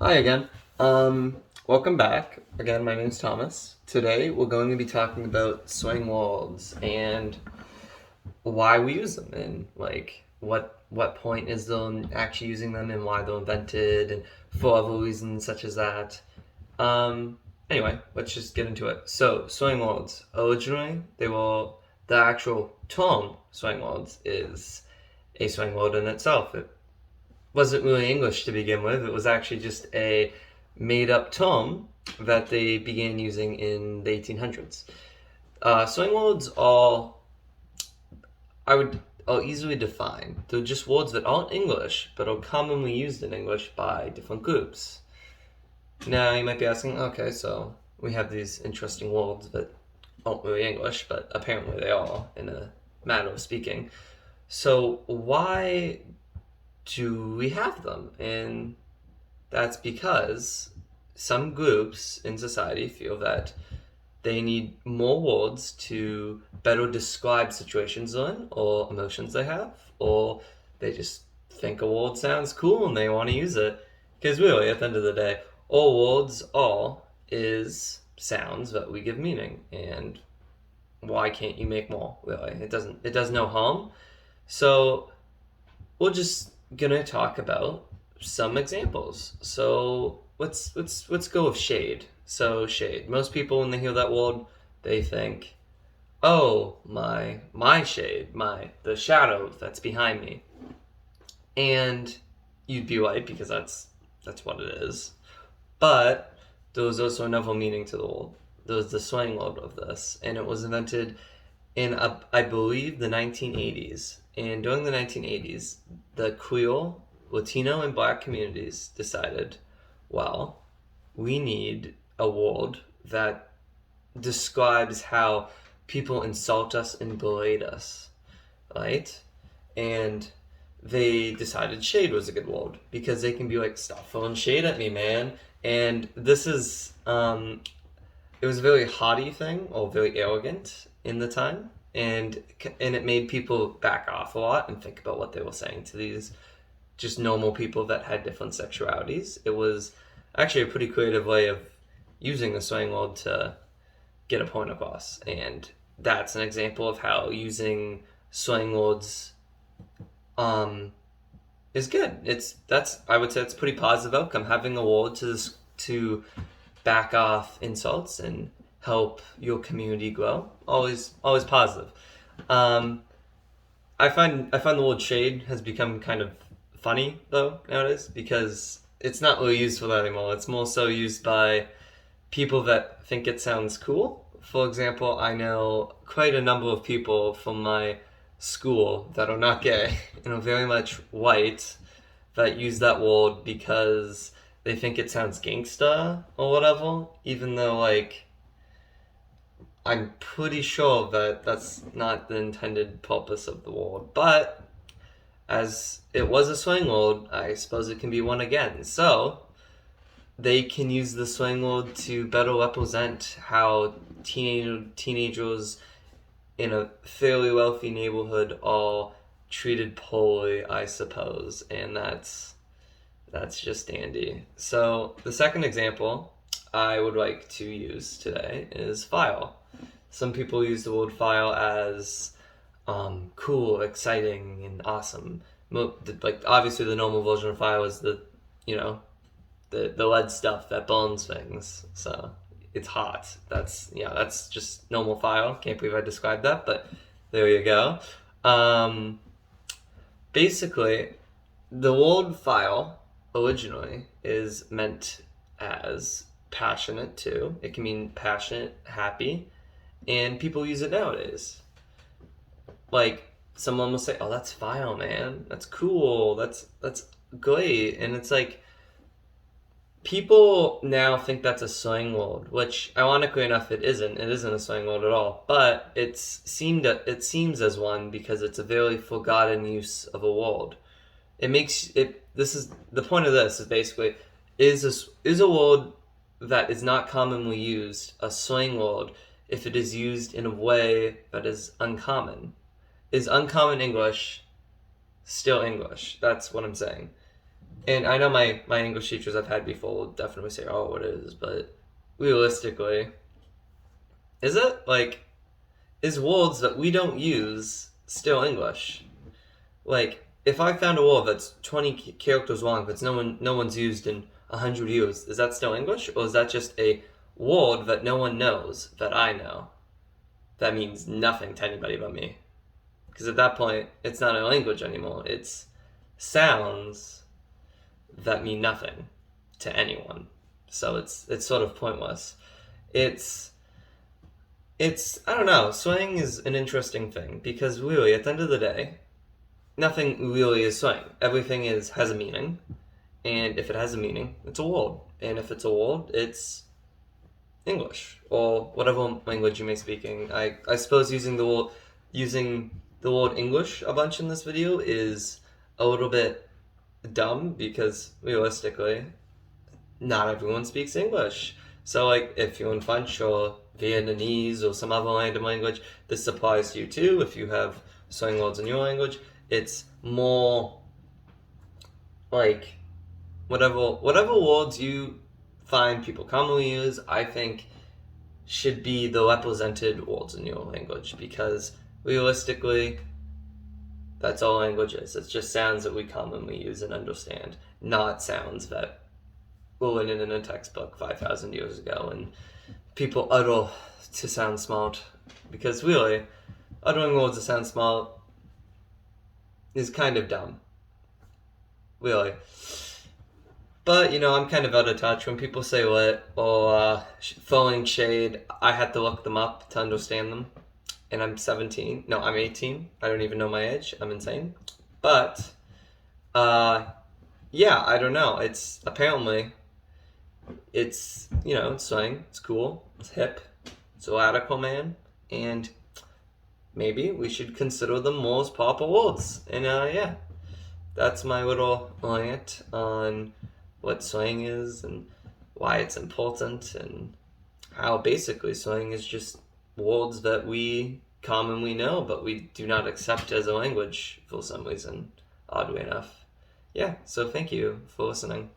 Hi again. Welcome back. Again, my name's Thomas. Today we're going to be talking about swing words and why we use them and what point is them actually using them and why they're invented and for other reasons such as that. Anyway, let's just get into it. So, swing words. Originally, the actual term swing words is a swing word in itself. It wasn't really English to begin with. It was actually just a made up term that they began using in the 1800s. Slang words I would, are easily defined. They're just words that aren't English, but are commonly used in English by different groups. Now, you might be asking, okay, so we have these interesting words that aren't really English, but apparently they are in a manner of speaking. So, why do we have them? And that's because some groups in society feel that they need more words to better describe situations they're in or emotions they have, or they just think a word sounds cool and they want to use it. Because really, at the end of the day, all is sounds that we give meaning, and why can't you make more? Really, it does no harm. So we're just gonna talk about some examples. So let's go with shade. So shade. Most people when they hear that word, they think, "Oh, my shade, my the shadow that's behind me." And you'd be right because that's what it is. But there was also another meaning to the word. There was the slang word of this, and it was invented in I believe the 1980s. And during the 1980s, the Creole, Latino, and Black communities decided, well, we need a word that describes how people insult us and berate us, right? And they decided shade was a good word because they can be like, stop throwing shade at me, man. And it was a very haughty thing or very arrogant in the time, and it made people back off a lot and think about what they were saying to these just normal people that had different sexualities. It was actually a pretty creative way of using the slang word to get a point across, and that's an example of how using slang words um, is good. That's I would say it's a pretty positive outcome. Having a word to back off insults and help your community grow. Always positive. Um, I find the word shade has become kind of funny though nowadays because it's not really used for that anymore. It's more so used by people that think it sounds cool. For example, I know quite a number of people from my school that are not gay and are very much white that use that word because they think it sounds gangsta or whatever, even though like I'm pretty sure that that's not the intended purpose of the word. But as it was a slang word, I suppose it can be one again. So they can use the slang word to better represent how teenagers in a fairly wealthy neighborhood are treated poorly, I suppose, and that's just dandy. So the second example I would like to use today is file. Some people use the word file as cool, exciting, and awesome. Like obviously the normal version of file is you know the lead stuff that burns things. So it's hot. That's just normal file. Can't believe I described that, but there you go. Um, Basically, the word file originally is meant as passionate too. It can mean passionate, happy, and people use it nowadays. Like someone will say, "Oh, that's file, man. That's cool. That's great," and it's like people now think that's a slang word, which ironically enough it isn't. It isn't a slang word at all. But it seems as one because it's a very forgotten use of a word. It makes it. This is the point of this is basically is a word that is not commonly used a slang word if it is used in a way that is uncommon. Is uncommon English still English? That's what I'm saying. And I know my English teachers I've had before will definitely say, "Oh, it is," but realistically, is it like is words that we don't use still English? Like, if I found a word that's 20 characters long, but no one's used in 100 years, is that still English, or is that just a word that no one knows that I know? That means nothing to anybody but me. Because at that point, it's not a language anymore. It's sounds that mean nothing to anyone. So it's sort of pointless. It's it's I don't know. Slang is an interesting thing because really, at the end of the day, nothing really is slang. Everything is has a meaning, and if it has a meaning, it's a word. And if it's a word, it's English or whatever language you may speaking. I suppose using the word English a bunch in this video is a little bit dumb because realistically, not everyone speaks English. So like if you're in French or Vietnamese or some other random language, this applies to you too. If you have slang words in your language, it's more like whatever words you find people commonly use, I think should be the represented words in your language because realistically that's all language is. It's just sounds that we commonly use and understand, not sounds that were written in a textbook 5,000 years ago and people utter to sound smart. Because really, uttering words to sound smart is kind of dumb. Really. But, I'm kind of out of touch. When people say lit or throwing shade, I had to look them up to understand them. And I'm 17. No, I'm 18. I don't even know my age. I'm insane. But, yeah, I don't know. It's apparently, it's slang. It's cool. It's hip. It's radical, man. And maybe we should consider them more as proper words. And, yeah, that's my little rant on what slang is and why it's important and how basically slang is just words that we commonly know but we do not accept as a language for some reason, oddly enough. Yeah, so thank you for listening.